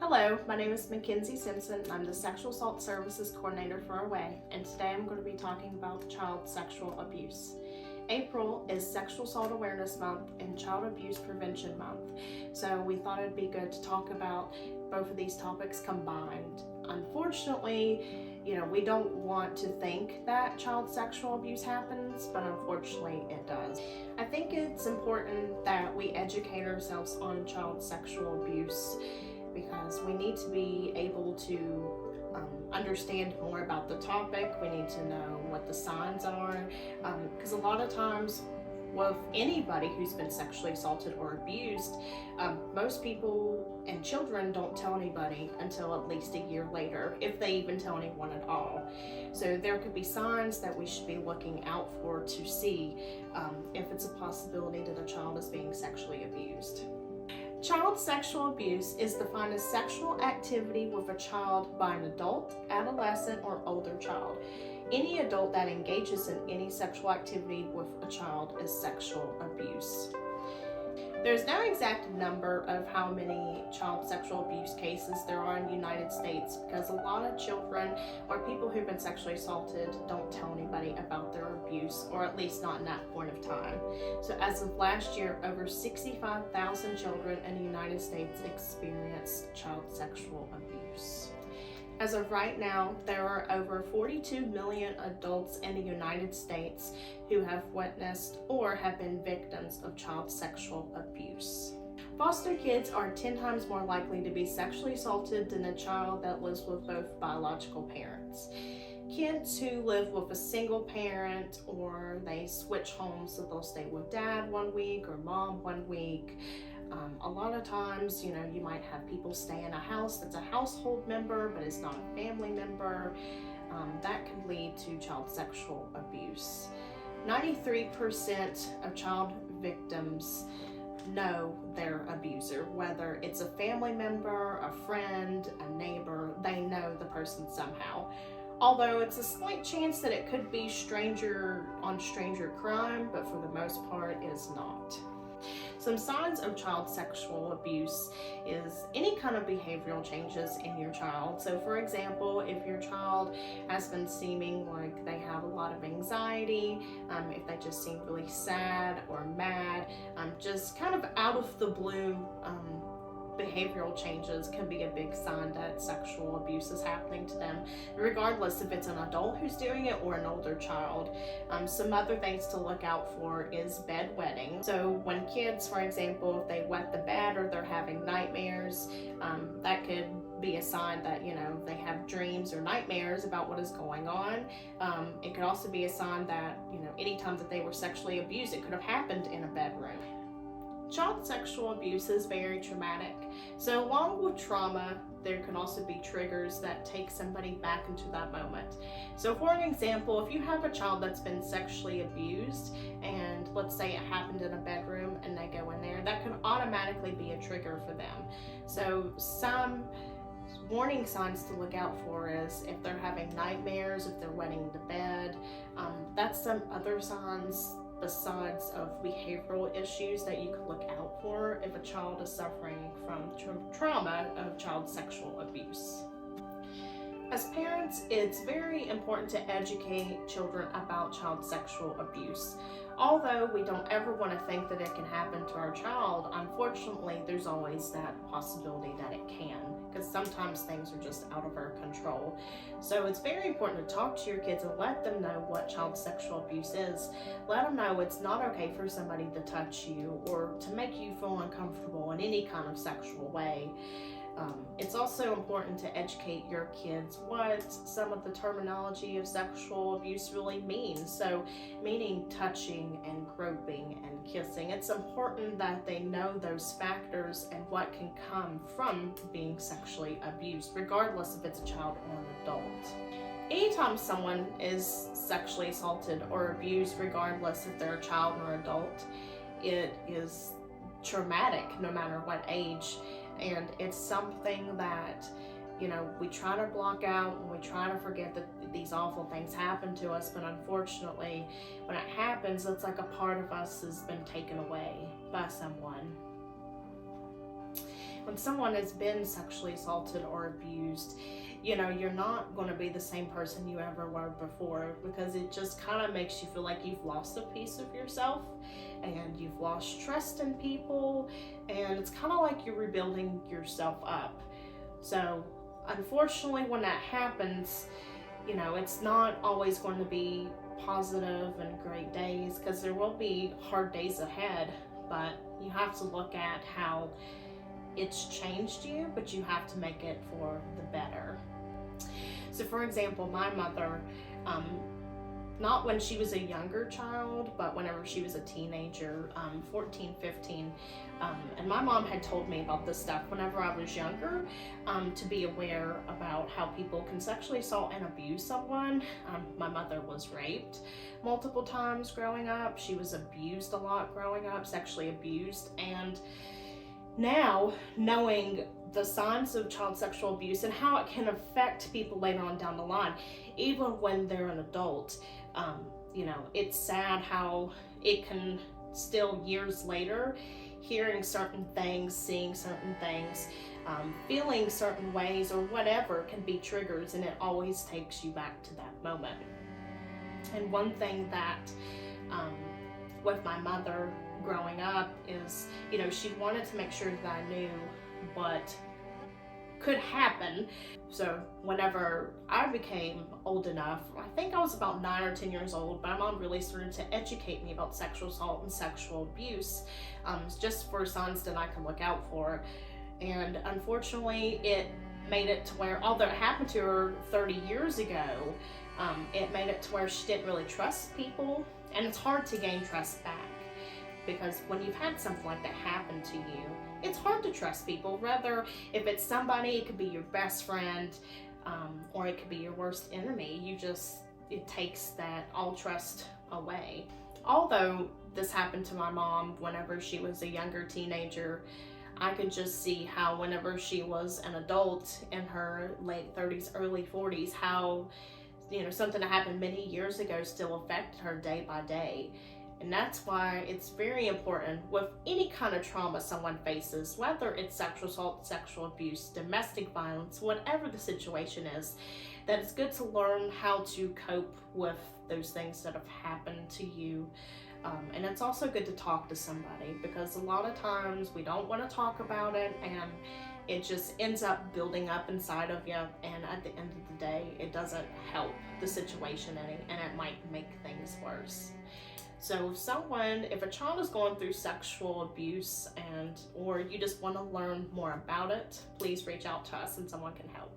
Hello, my name is McKenzie Simpson. I'm the Sexual Assault Services Coordinator for Away, and today I'm going to be talking about child sexual abuse. April is Sexual Assault Awareness Month and Child Abuse Prevention Month, so we thought it'd be good to talk about both of these topics combined. Unfortunately, we don't want to think that child sexual abuse happens, but unfortunately it does. I think it's important that we educate ourselves on child sexual abuse because we need to be able to understand more about the topic. We need to know what the signs are, because a lot of times with anybody who's been sexually assaulted or abused, most people and children don't tell anybody until at least a year later, if they even tell anyone at all. So there could be signs that we should be looking out for to see if it's a possibility that a child is being sexually abused. Child sexual abuse is defined as sexual activity with a child by an adult, adolescent, or older child. Any adult that engages in any sexual activity with a child is sexual abuse. There's no exact number of how many child sexual abuse cases there are in the United States because a lot of children or people who've been sexually assaulted don't tell anybody about their abuse, or at least not in that point of time. So as of last year, over 65,000 children in the United States experienced child sexual abuse. As of right now, there are over 42 million adults in the United States who have witnessed or have been victims of child sexual abuse. Foster kids are 10 times more likely to be sexually assaulted than a child that lives with both biological parents. Kids who live with a single parent, or they switch homes, so they'll stay with dad one week or mom one week. A lot of times, you might have people stay in a house that's a household member, but it's not a family member. That can lead to child sexual abuse. 93% of child victims know their abuser, whether it's a family member, a friend, a neighbor, they know the person somehow. Although it's a slight chance that it could be stranger on stranger crime, but for the most part it is not. Some signs of child sexual abuse is any kind of behavioral changes in your child. So for example, if your child has been seeming like they have a lot of anxiety, if they just seem really sad or mad, just kind of out of the blue, behavioral changes can be a big sign that sexual abuse is happening to them, regardless if it's an adult who's doing it or an older child. Some other things to look out for is bedwetting. So when kids, for example, if they wet the bed or they're having nightmares, that could be a sign that they have dreams or nightmares about what is going on. It could also be a sign that anytime that they were sexually abused, it could have happened in a bedroom. Child sexual abuse is very traumatic. So along with trauma, there can also be triggers that take somebody back into that moment. So for an example, if you have a child that's been sexually abused, and let's say it happened in a bedroom and they go in there, that can automatically be a trigger for them. So some warning signs to look out for is if they're having nightmares, if they're wetting the bed. That's some other signs besides of behavioral issues that you could look out for if a child is suffering from trauma of child sexual abuse. As parents, it's very important to educate children about child sexual abuse. Although we don't ever want to think that it can happen to our child, unfortunately there's always that possibility that it can, because sometimes things are just out of our control. So it's very important to talk to your kids and let them know what child sexual abuse is. Let them know it's not okay for somebody to touch you or to make you feel uncomfortable in any kind of sexual way. It's also important to educate your kids what some of the terminology of sexual abuse really means. So meaning touching and groping and kissing. It's important that they know those factors and what can come from being sexually abused, regardless if it's a child or an adult. Anytime someone is sexually assaulted or abused, regardless if they're a child or adult, it is traumatic no matter what age. And it's something that, we try to block out and we try to forget that these awful things happen to us, but unfortunately, when it happens, it's like a part of us has been taken away by someone. when someone has been sexually assaulted or abused, you know, you're not going to be the same person you ever were before, because it just kind of makes you feel like you've lost a piece of yourself and you've lost trust in people, and it's kind of like you're rebuilding yourself up. So unfortunately, when that happens, you know, it's not always going to be positive and great days, because there will be hard days ahead, but you have to look at how it's changed you, but you have to make it for the better. So for example, my mother, not when she was a younger child, but whenever she was a teenager, 14, 15, and my mom had told me about this stuff whenever I was younger, to be aware about how people can sexually assault and abuse someone. My mother was raped multiple times growing up. She was abused a lot growing up, sexually abused, and now, knowing the signs of child sexual abuse and how it can affect people later on down the line, even when they're an adult, you know, it's sad how it can still, years later, hearing certain things, seeing certain things, feeling certain ways or whatever can be triggers, and it always takes you back to that moment. And one thing that with my mother growing up is, you know, she wanted to make sure that I knew what could happen. So whenever I became old enough, I think I was about 9 or 10 years old, my mom really started to educate me about sexual assault and sexual abuse, just for signs that I could look out for. And unfortunately, it made it to where, although it happened to her 30 years ago, it made it to where she didn't really trust people, and it's hard to gain trust back. Because when you've had something like that happen to you, it's hard to trust people. Rather, if it's somebody, it could be your best friend, or it could be your worst enemy. It takes that all trust away. Although this happened to my mom whenever she was a younger teenager, I could just see how whenever she was an adult in her late 30s, early 40s, how, you know, something that happened many years ago still affected her day by day. And that's why it's very important with any kind of trauma someone faces, whether it's sexual assault, sexual abuse, domestic violence, whatever the situation is, that it's good to learn how to cope with those things that have happened to you. And it's also good to talk to somebody, because a lot of times we don't want to talk about it, and it just ends up building up inside of you, and at the end of the day, it doesn't help the situation any, and it might make things worse. So if a child is going through sexual abuse or you just want to learn more about it, please reach out to us and someone can help.